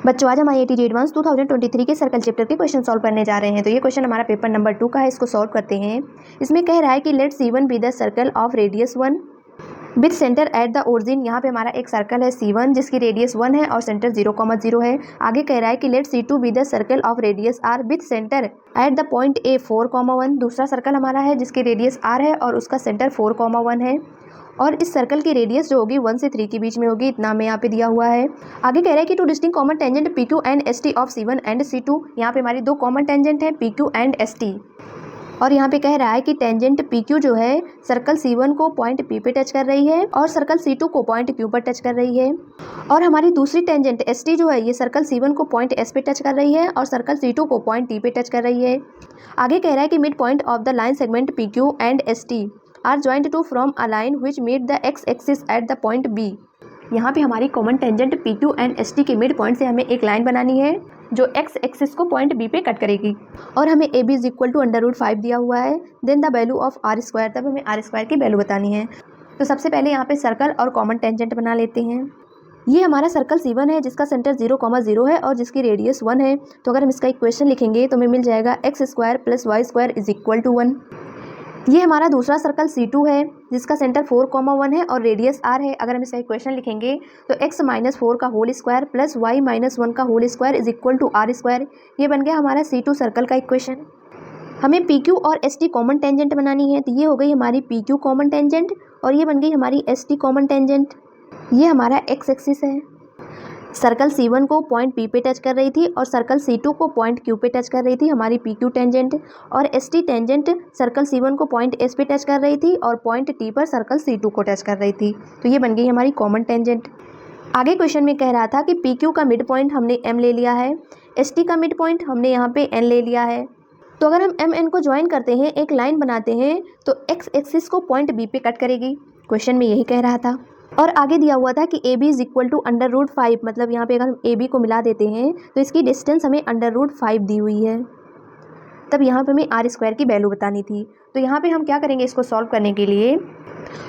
बच्चों आज हम IIT जी एडवांस 2023 के सर्कल चैप्टर के क्वेश्चन सॉल्व करने जा रहे हैं। तो ये क्वेश्चन हमारा पेपर नंबर 2 का है, इसको सॉल्व करते हैं। इसमें कह रहा है कि let C1 be the circle of radius 1 with centre at the origin. यहाँ पे हमारा एक सर्कल है C1 जिसकी रेडियस 1 है और सेंटर 0,0 है। आगे कह रहा है कि let C2 be the circle of radius R with centre at the point A 4,1। दूसरा सर्कल हमारा है जिसकी रेडियस R है और उसका सेंटर 4,1 है और इस सर्कल की रेडियस जो होगी 1 से 3 के बीच में होगी। इतना हमें यहाँ पे दिया हुआ है। आगे कह रहा है कि two distinct common tangent PQ and ST of C1 and C2। यहाँ पे हमारी दो कॉमन टेंजेंट है PQ एंड ST और यहाँ पे कह रहा है कि टेंजेंट PQ जो है सर्कल C1 को पॉइंट P पे टच कर रही है और सर्कल C2 को पॉइंट Q पर टच कर रही है। और हमारी दूसरी टेंजेंट ST जो है ये सर्कल C1 को पॉइंट S पे टच कर रही है और सर्कल C2 को पॉइंट T पे टच कर रही है। आगे कह रहा है कि mid point of the line segment PQ and ST are joint to from a line which meet the x axis at the point B। यहाँ पे हमारी common tangent PQ and ST के मिड पॉइंट से हमें एक line बनानी है जो एक्स एक्सिस को पॉइंट B पे कट करेगी और हमें AB इज इक्वल टू √5 दिया हुआ है। Then the value of R², तब हमें R² की वैल्यू बतानी है। तो सबसे पहले यहाँ पे सर्कल और कॉमन टेंजेंट बना लेते हैं। ये हमारा सर्कल C1 है जिसका सेंटर 0,0 है और जिसकी रेडियस 1 है। तो अगर हम इसका इक्वेशन लिखेंगे तो हमें मिल जाएगा x² + y² is equal to 1। ये हमारा दूसरा सर्कल C2 है जिसका सेंटर 4,1 है और रेडियस R है। अगर हम इसका इक्वेशन लिखेंगे तो x - 4 का होल स्क्वायर प्लस y - 1 का whole square is equal to R²। ये बन गया हमारा C2 सर्कल का इक्वेशन। हमें PQ और ST कॉमन टेंजेंट बनानी है। तो ये हो गई हमारी PQ कॉमन टेंजेंट और ये बन गई हमारी ST कॉमन टेंजेंट। ये हमारा x एक्सिस है। सर्कल C1 को पॉइंट P पे टच कर रही थी और सर्कल C2 को पॉइंट Q पे टच कर रही थी हमारी PQ टेंजेंट, और ST टेंजेंट सर्कल C1 को पॉइंट S पे टच कर रही थी और पॉइंट T पर सर्कल C2 को टच कर रही थी। तो ये बन गई हमारी कॉमन टेंजेंट। आगे क्वेश्चन में कह रहा था कि PQ का मिड पॉइंट हमने M ले लिया है, ST का मिड पॉइंट हमने यहाँ पे N ले लिया है। तो अगर हम M N को ज्वाइन करते हैं, एक लाइन बनाते हैं, तो एक्स एक्सिस को पॉइंट B पे कट करेगी। क्वेश्चन में यही कह रहा था। और आगे दिया हुआ था कि AB इज इक्वल टू √5, मतलब यहाँ पे अगर हम AB को मिला देते हैं तो इसकी डिस्टेंस हमें √5 दी हुई है। तब यहाँ पे हमें R² की वैल्यू बतानी थी। तो यहाँ पे हम क्या करेंगे इसको सॉल्व करने के लिए।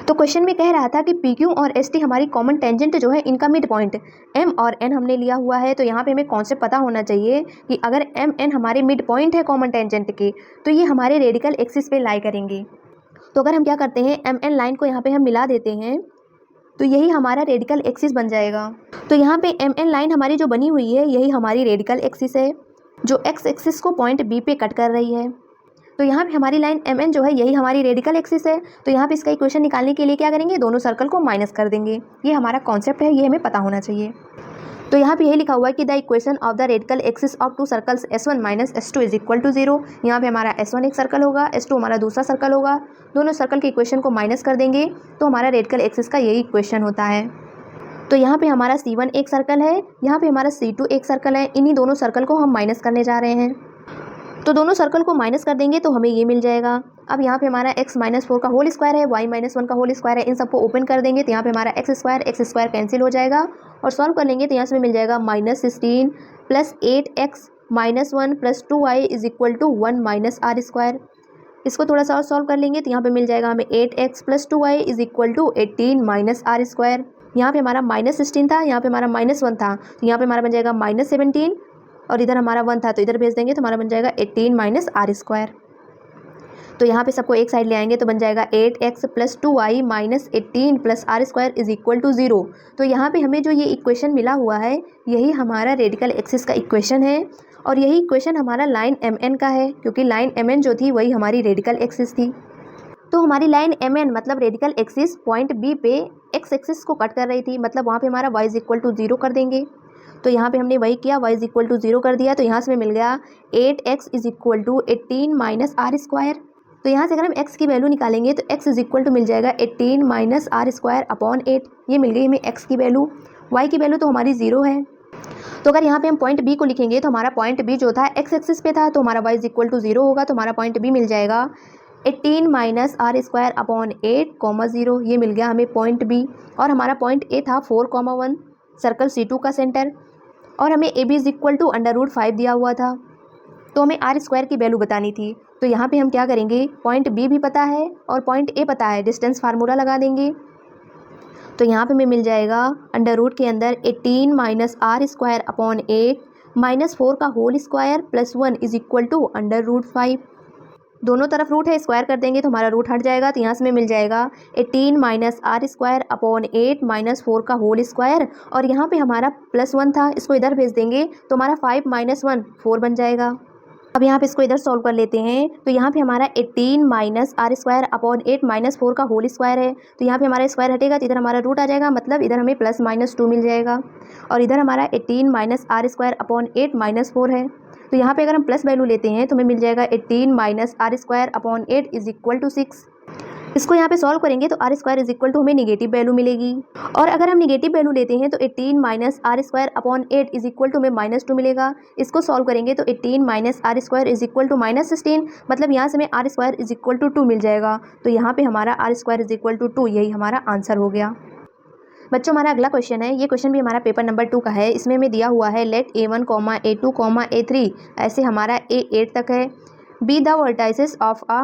तो क्वेश्चन में कह रहा था कि PQ और ST हमारी कॉमन टेंजेंट जो है इनका मिड पॉइंट M और N हमने लिया हुआ है। तो यहाँ पे हमें कॉन्सेप्ट पता होना चाहिए कि अगर M N हमारे मिड पॉइंट है कॉमन टेंजेंट के तो ये हमारे रेडिकल एक्सिस पे लाई करेंगे। तो अगर हम क्या करते हैं M N लाइन को यहाँ पे हम मिला देते हैं तो यही हमारा रेडिकल एक्सिस बन जाएगा। तो यहाँ पे M N लाइन हमारी जो बनी हुई है यही हमारी रेडिकल एक्सिस है जो एक्स एक्सिस को पॉइंट B पे कट कर रही है। तो यहाँ पे हमारी लाइन M N जो है यही हमारी रेडिकल एक्सिस है। तो यहाँ पे इसका इक्वेशन निकालने के लिए क्या करेंगे, दोनों सर्कल को माइनस कर देंगे। ये हमारा कॉन्सेप्ट है, ये हमें पता होना चाहिए। तो यहाँ पे यही लिखा हुआ है कि the equation of the radical axis of two circles S1 - S2 is equal to 0। यहाँ पे हमारा S1 एक सर्कल होगा, S2 हमारा दूसरा सर्कल होगा। दोनों सर्कल के इक्वेशन को माइनस कर देंगे तो हमारा रेडिकल एक्सिस का यही इक्वेशन होता है। तो यहाँ पे हमारा C1 एक सर्कल है, यहाँ पे हमारा C2 एक सर्कल है। इन्हीं दोनों सर्कल को हम माइनस करने जा रहे हैं। तो दोनों सर्कल को माइनस कर देंगे तो हमें ये मिल जाएगा। अब यहाँ पे हमारा x - 4 का होल स्क्वायर है, y - 1 का होल स्क्वायर है। इन सबको ओपन कर देंगे तो यहाँ पे हमारा x² कैंसिल हो जाएगा और सॉल्व कर लेंगे तो यहाँ से मिल जाएगा -16 + 8x - 1 + 2y is equal to 1 - R²। इसको थोड़ा सा और सॉल्व कर लेंगे तो यहाँ पे मिल जाएगा हमें 8x + 2y is equal to 18 - R²। यहाँ पे हमारा -16 था, यहाँ पे हमारा -1 था, तो यहाँ पे हमारा बन जाएगा -17 और इधर हमारा 1 था तो इधर भेज देंगे तो हमारा बन जाएगा 18 - R²। तो यहाँ पे सबको एक साइड ले आएंगे तो बन जाएगा 8x + 2y - 18 + R² is equal to 0। तो यहाँ पे हमें जो ये इक्वेशन मिला हुआ है यही हमारा रेडिकल एक्सिस का इक्वेशन है और यही इक्वेशन हमारा लाइन MN का है क्योंकि लाइन MN जो थी वही हमारी रेडिकल एक्सिस थी। तो हमारी लाइन MN मतलब रेडिकल एक्सिस पॉइंट B पे एक्स एक्सिस को कट कर रही थी, मतलब वहाँ पे हमारा y इज इक्वल टू 0 कर देंगे। तो यहाँ पे हमने वही किया, y इज इक्वल टू 0 कर दिया। तो यहाँ से हमें मिल गया 8x is equal to 18 - R²। तो यहाँ से अगर हम x की वैल्यू निकालेंगे तो x इज इक्वल टू मिल जाएगा 18 - R²/8। ये मिल गई हमें x की वैल्यू। y की वैल्यू तो हमारी 0 है। तो अगर यहाँ पे हम पॉइंट B को लिखेंगे तो हमारा पॉइंट B जो था x एक्सिस पे था तो हमारा y इज इक्वल टू 0 होगा। तो हमारा पॉइंट B मिल जाएगा 18 - R²/8, 0। ये मिल गया हमें पॉइंट B। और हमारा पॉइंट A था 4,1 सर्कल C2 का सेंटर और हमें AB इज इक्वल टू √5 दिया हुआ था। तो हमें R² की वैल्यू बतानी थी। तो यहाँ पे हम क्या करेंगे, पॉइंट B भी पता है और पॉइंट A पता है, डिस्टेंस फार्मूला लगा देंगे। तो यहाँ पे हमें मिल जाएगा अंडर रूट के अंदर 18 minus R square upon 8 minus 4 का whole square plus 1 is equal to under root 5। दोनों तरफ रूट है, स्क्वायर कर देंगे तो हमारा रूट हट जाएगा। तो यहाँ से हमें मिल जाएगा 18 minus R square upon 8 minus 4 का होल स्क्वायर, और यहाँ पे हमारा प्लस 1 था, इसको इधर भेज देंगे तो हमारा 5 माइनस 1 4 बन जाएगा। अब यहाँ पे इसको इधर सॉल्व कर लेते हैं। तो यहाँ पे हमारा 18 minus R square upon 8 minus 4 का होल स्क्वायर है, तो यहाँ पे हमारा स्क्वायर हटेगा तो इधर हमारा रूट आ जाएगा, मतलब इधर हमें प्लस माइनस 2 मिल जाएगा। और इधर हमारा 18 minus R square upon 8 minus 4 है, तो यहाँ पे अगर हम प्लस वैल्यू लेते हैं तो हमें मिल जाएगा 18 minus R square upon 8 is equal to 6। इसको यहाँ पे सॉल्व करेंगे तो R square is equal to हमें निगेटिव वैल्यू मिलेगी, और अगर हम निगेटिव वैल्यू लेते हैं तो 18 minus R square upon 8 is equal to हमें माइनस 2 मिलेगा। इसको सॉल्व करेंगे तो 18 minus R square is equal to minus 16, मतलब यहाँ से हमें R square is equal to 2 मिल जाएगा। तो यहाँ पे हमारा R square is equal to 2, यही हमारा आंसर हो गया। बच्चों, हमारा अगला क्वेश्चन है, ये क्वेश्चन भी हमारा पेपर नंबर 2 का है। इसमें हमें दिया हुआ है लेट A1, A2, A3, ऐसे हमारा A8 तक है, be the vertices of a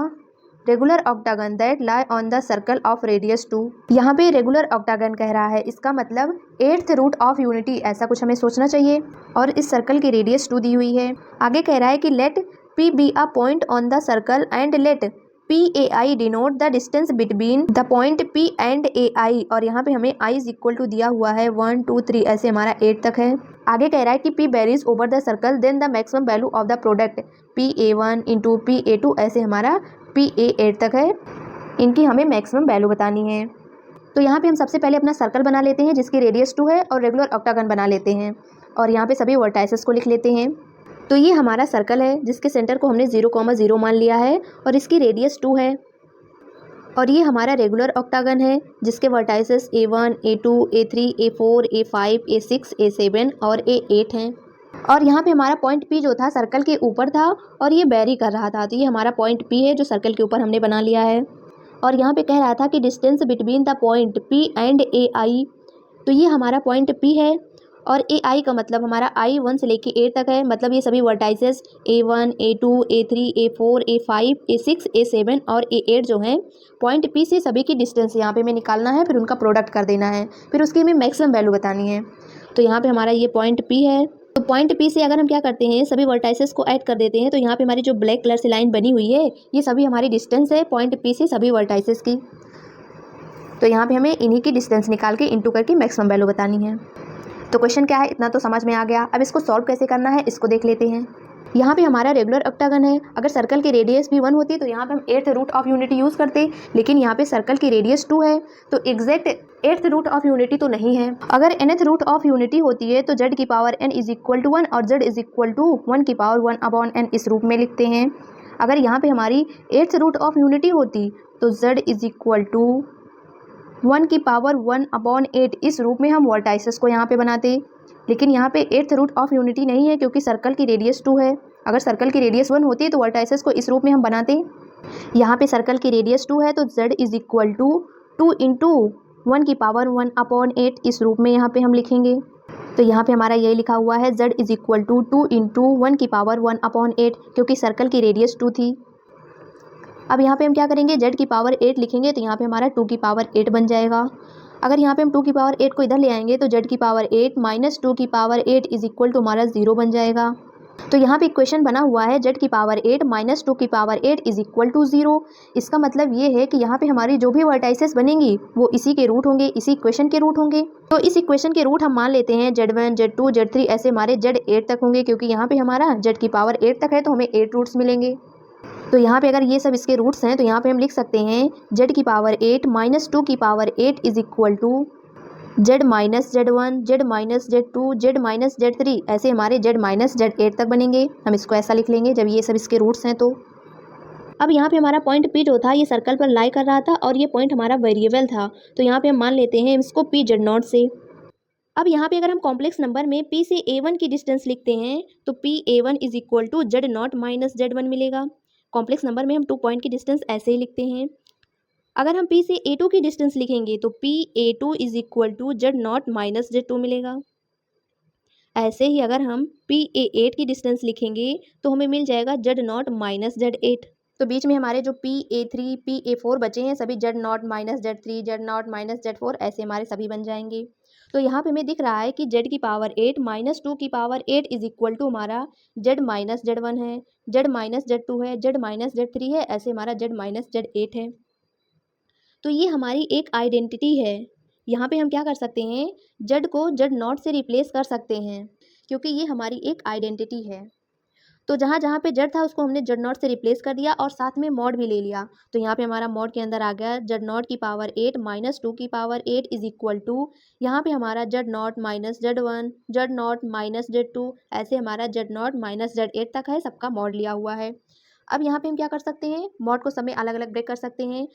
regular octagon that lie on the circle of radius 2। यहाँ पे रेगुलर ऑक्टागन कह रहा है, इसका मतलब 8th रूट ऑफ यूनिटी, ऐसा कुछ हमें सोचना चाहिए। और इस सर्कल की रेडियस 2 दी हुई है। आगे कह रहा है कि let P be a point on the circle and let PAI denote the distance between the point P and AI, और यहाँ पे हमें I इज इक्वल टू दिया हुआ है 1 2 3, ऐसे हमारा 8 तक है। आगे कह रहा है कि P varies over the circle then the maximum value of the product PA1 into PA2, ऐसे हमारा PA8 तक है। इनकी हमें मैक्सिमम वैल्यू बतानी है। तो यहाँ पे हम सबसे पहले अपना सर्कल बना लेते हैं जिसकी रेडियस 2 है, और रेगुलर ऑक्टागन बना लेते हैं, और यहाँ पे सभी वर्टाइसेस को लिख लेते हैं। तो ये हमारा सर्कल है जिसके सेंटर को हमने 0,0 मान लिया है, और इसकी रेडियस 2 है। और ये हमारा रेगुलर ऑक्टागन है जिसके vertices A1, A2, A3, A4, A5, A6, A7 और A8 हैं। और यहाँ पे हमारा पॉइंट P जो था सर्कल के ऊपर था और ये वेरी कर रहा था, तो ये हमारा पॉइंट P है जो सर्कल के ऊपर हमने बना लिया है। और यहाँ पे कह रहा था कि distance between the point P and AI, तो ये हमारा पॉइंट P है, और AI का मतलब हमारा I 1 से लेके 8 तक है, मतलब ये सभी vertices A1, A2, A3, A4, A5, A6, A7 और A8 जो हैं पॉइंट P से सभी की डिस्टेंस यहाँ पे हमें निकालना है, फिर उनका प्रोडक्ट कर देना है, फिर उसकी हमें मैक्सिमम वैल्यू बतानी है। तो यहाँ पे हमारा ये पॉइंट P है, तो पॉइंट P से अगर हम क्या करते हैं सभी वर्टाइसेस को ऐड कर देते हैं, तो यहाँ पे हमारी जो ब्लैक कलर से लाइन बनी हुई है ये सभी हमारी डिस्टेंस है पॉइंट P से सभी वर्टाइसेस की। तो यहाँ पे हमें इन्हीं की डिस्टेंस निकाल के इंटू करके मैक्सिमम वैल्यू बतानी है। तो क्वेश्चन क्या है, इतना तो समझ में आ गया। अब इसको सॉल्व कैसे करना है इसको देख लेते हैं। यहाँ पे हमारा रेगुलर ऑक्टागन है, अगर सर्कल की रेडियस भी 1 होती तो यहाँ पे हम 8th root of unity use करते, लेकिन यहाँ पे सर्कल की रेडियस 2 है तो exact 8th root of unity तो नहीं है। अगर nth रूट ऑफ यूनिटी होती है तो z की power n is equal to 1 और z इज इक्वल टू 1 की पावर 1 अपॉन n इस रूप में लिखते हैं। अगर यहाँ पे हमारी 8th रूट ऑफ यूनिटी होती तो z इज इक्वल टू 1 की पावर 1 अपॉन 8 इस रूप में हम वर्टाइसेस को यहाँ पे बनाते, लेकिन यहाँ पे 8th रूट ऑफ यूनिटी नहीं है क्योंकि सर्कल की रेडियस 2 है। अगर सर्कल की रेडियस 1 होती तो वर्टाइसेस को इस रूप में हम बनाते। यहाँ पे सर्कल की रेडियस 2 है तो z is equal to 2 into 1 की पावर 1 अपॉन 8 इस रूप में यहाँ पे हम लिखेंगे। तो यहाँ पे हमारा यही लिखा हुआ है z is equal to 2 into 1 की पावर 1 अपॉन 8, क्योंकि सर्कल की रेडियस 2 थी। अब यहाँ पे हम क्या करेंगे, z की पावर 8 लिखेंगे तो यहाँ पे हमारा 2 की पावर 8 बन जाएगा। अगर यहाँ पे हम 2 की पावर 8 को इधर ले आएंगे तो z की पावर 8 माइनस 2 की पावर 8 इज इक्वल टू हमारा 0 बन जाएगा। तो यहाँ पे इक्वेशन बना हुआ है z की पावर 8 माइनस 2 की पावर 8 इज इक्वल टू 0। इसका मतलब ये है कि यहाँ पे हमारी जो भी वर्टाइसेस बनेंगी वो इसी के रूट होंगे, इसी इक्वेशन के रूट होंगे। तो इस इक्वेशन के रूट हम मान लेते हैं z1, z2, z3, ऐसे हमारे z8 तक होंगे, क्योंकि यहाँ पे हमारा z की पावर 8 तक है तो हमें 8 रूट्स मिलेंगे। तो यहाँ पे अगर ये सब इसके रूट्स हैं तो यहाँ पे हम लिख सकते हैं z की पावर 8 माइनस 2 की power 8 is equal to z minus z1, z minus z2, z minus z3, ऐसे हमारे z माइनस z8 तक बनेंगे। हम इसको ऐसा लिख लेंगे जब ये सब इसके रूट्स हैं। तो अब यहाँ पे हमारा पॉइंट P जो था ये सर्कल पर लाई कर रहा था और ये पॉइंट हमारा वेरिएबल था, तो यहाँ पे हम मान लेते हैं इसको P z0 से। अब यहाँ पे अगर हम कॉम्प्लेक्स नंबर में P से A1 की डिस्टेंस लिखते हैं तो PA1 is equal to z0 minus z1 मिलेगा। कॉम्प्लेक्स नंबर में हम 2 पॉइंट की डिस्टेंस ऐसे ही लिखते हैं। अगर हम P से A2 की डिस्टेंस लिखेंगे तो PA2 is equal to z0 minus z2 मिलेगा। ऐसे ही अगर हम PA8 की डिस्टेंस लिखेंगे तो हमें मिल जाएगा z0 माइनस z8। तो बीच में हमारे जो PA3 PA4 बचे हैं सभी Z0 minus Z3 Z0 minus Z4 ऐसे हमारे सभी बन जाएंगे। तो यहाँ पे हमें दिख रहा है कि Z की पावर 8 माइनस 2 की पावर 8 इज इक्वल टू हमारा Z माइनस Z1 है, Z माइनस Z2 है, Z माइनस Z3 है, ऐसे हमारा Z माइनस Z8 है। तो ये हमारी एक आइडेंटिटी है। यहाँ पे हम क्या कर सकते हैं, Z को Z0 से रिप्लेस कर सकते हैं क्योंकि ये हमारी एक आइडेंटिटी है। तो जहाँ जहाँ पे Z था उसको हमने Z0 से रिप्लेस कर दिया और साथ में मॉड भी ले लिया। तो यहाँ पे हमारा मॉड के अंदर आ गया Z0 की पावर 8 माइनस 2 की पावर 8 इज इक्वल टू, यहाँ पे हमारा Z0 minus Z1, Z0 minus Z2, ऐसे हमारा Z0 माइनस Z8 तक है, सबका मॉड लिया हुआ है। अब यहाँ पे हम क्या कर सकते हैं, मॉड को सब में अलग अलग ब्रेक कर सकते हैं।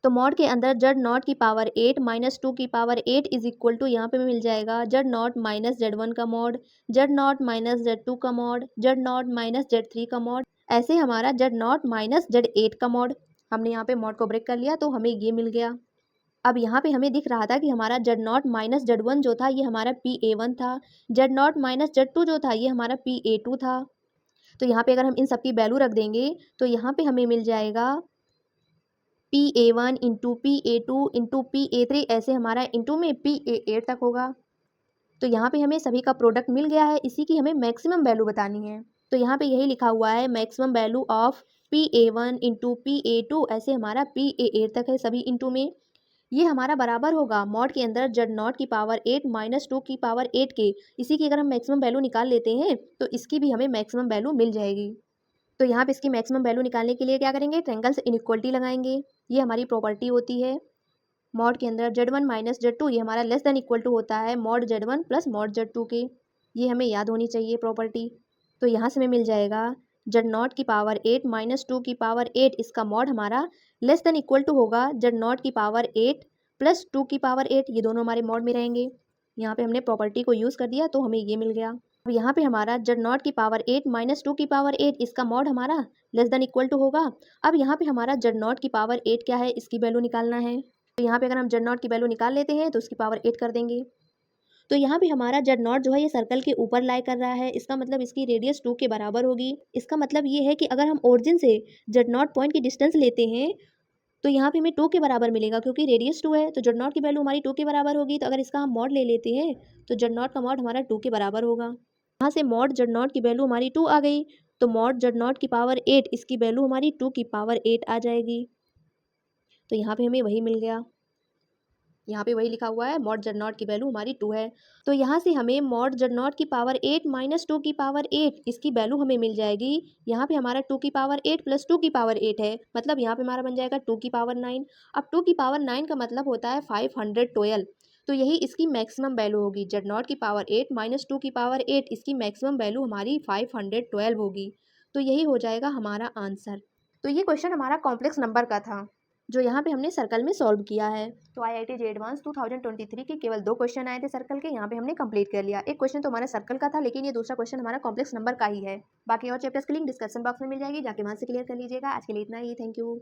तो मॉड के अंदर Z0 की पावर 8 माइनस 2 की पावर 8 इज इक्वल टू, यहाँ पे मिल जाएगा Z0 माइनस Z1 का मॉड, Z0 माइनस Z2 का मॉड, Z0 माइनस Z3 का मॉड, ऐसे हमारा Z0 माइनस Z8 का मॉड। हमने यहाँ पे मॉड को ब्रेक कर लिया तो हमें ये मिल गया। अब यहाँ पे हमें दिख रहा था कि हमारा Z0 माइनस Z1 जो था ये हमारा PA1 था, Z0 माइनस Z2 जो था ये हमारा PA2 था। तो यहाँ पे अगर हम इन सब की वैल्यू रख देंगे तो यहाँ पे हमें मिल जाएगा PA1 into PA2 into PA3, ऐसे हमारा इंटू में PA8 तक होगा। तो यहाँ पे हमें सभी का प्रोडक्ट मिल गया है, इसी की हमें मैक्सिमम वैल्यू बतानी है। तो यहाँ पे यही लिखा हुआ है maximum value of PA1 into PA2, ऐसे हमारा PA8 तक है सभी इंटू में। ये हमारा बराबर होगा मॉड के अंदर Z0 की पावर 8 माइनस 2 की पावर 8 के। इसी की अगर हम मैक्सिमम वैल्यू निकाल लेते हैं तो इसकी भी हमें मैक्सिमम वैल्यू मिल जाएगी। तो यहाँ पे इसकी मैक्सिमम वैल्यू निकालने के लिए क्या करेंगे, ट्रायंगल से इनइक्वलिटी लगाएंगे। ये हमारी प्रॉपर्टी होती है मॉड के अंदर Z1 माइनस Z2, ये हमारा लेस देन इक्वल टू होता है mod Z1 plus mod Z2 के। ये हमें याद होनी चाहिए प्रॉपर्टी। तो यहाँ से हमें मिल जाएगा Z0 की पावर 8 माइनस 2 की पावर 8, इसका मॉड हमारा लेस देन इक्वल टू होगा Z0 की पावर 8 प्लस 2 की पावर 8, ये दोनों हमारे मॉड में रहेंगे। यहाँ पे हमने प्रॉपर्टी को यूज़ कर दिया तो हमें ये मिल गया। अब यहाँ पे हमारा Z0 की पावर 8 माइनस 2 की पावर 8, इसका मॉड हमारा लेस देन इक्वल टू होगा। अब यहाँ पे हमारा Z0 की पावर 8 क्या है, इसकी वैल्यू निकालना है। तो यहाँ पे अगर हम Z0 की वैल्यू निकाल लेते हैं तो उसकी पावर 8 कर देंगे। तो यहाँ पे हमारा Z0 जो है ये सर्कल के ऊपर लाई कर रहा है, इसका मतलब इसकी रेडियस 2 के बराबर होगी। इसका मतलब ये है कि अगर हम ओरिजिन से Z0 पॉइंट की डिस्टेंस लेते हैं तो यहाँ पे हमें 2 के बराबर मिलेगा क्योंकि रेडियस 2 है, तो Z0 की वैल्यू हमारी 2 के बराबर होगी। तो अगर इसका हम मॉड ले लेते हैं तो Z0 का मॉड हमारा 2 के बराबर होगा। यहाँ से मॉड Z0 की वैल्यू हमारी 2 आ गई, तो मॉड Z0 की पावर 8, इसकी वैल्यू हमारी 2 की पावर 8 आ जाएगी। तो यहाँ पे हमें वही मिल गया, यहाँ पे वही लिखा हुआ है मॉड Z0 की वैल्यू हमारी 2 है। तो यहाँ से हमें मॉड Z0 की पावर 8 माइनस 2 की पावर 8, इसकी वैल्यू हमें मिल जाएगी। यहाँ पे हमारा 2 की पावर 8 प्लस 2 की पावर 8 है, मतलब यहाँ पे हमारा बन जाएगा 2 की पावर 9। अब 2 की पावर 9 का मतलब होता है 512, तो यही इसकी मैक्सिमम वैल्यू होगी। Z0 की पावर 8 माइनस 2 की पावर 8, इसकी मैक्सिमम वैल्यू हमारी 512 होगी। तो यही हो जाएगा हमारा आंसर। तो ये क्वेश्चन हमारा कॉम्प्लेक्स नंबर का था जो यहाँ पे हमने सर्कल में सॉल्व किया है। तो IIT JEE एडवांस 2023 के केवल 2 क्वेश्चन आए थे सर्कल के, यहाँ पे हमने कंप्लीट कर लिया। एक क्वेश्चन तो हमारा सर्कल का था, लेकिन ये दूसरा क्वेश्चन हमारा कॉम्प्लेक्स नंबर का ही है। बाकी और चैप्टर्स की लिंक डिस्क्रिप्शन बॉक्स में मिल जाएगी, जाके वहाँ से क्लियर कर लीजिएगा। आज के लिए इतना ही, थैंक यू।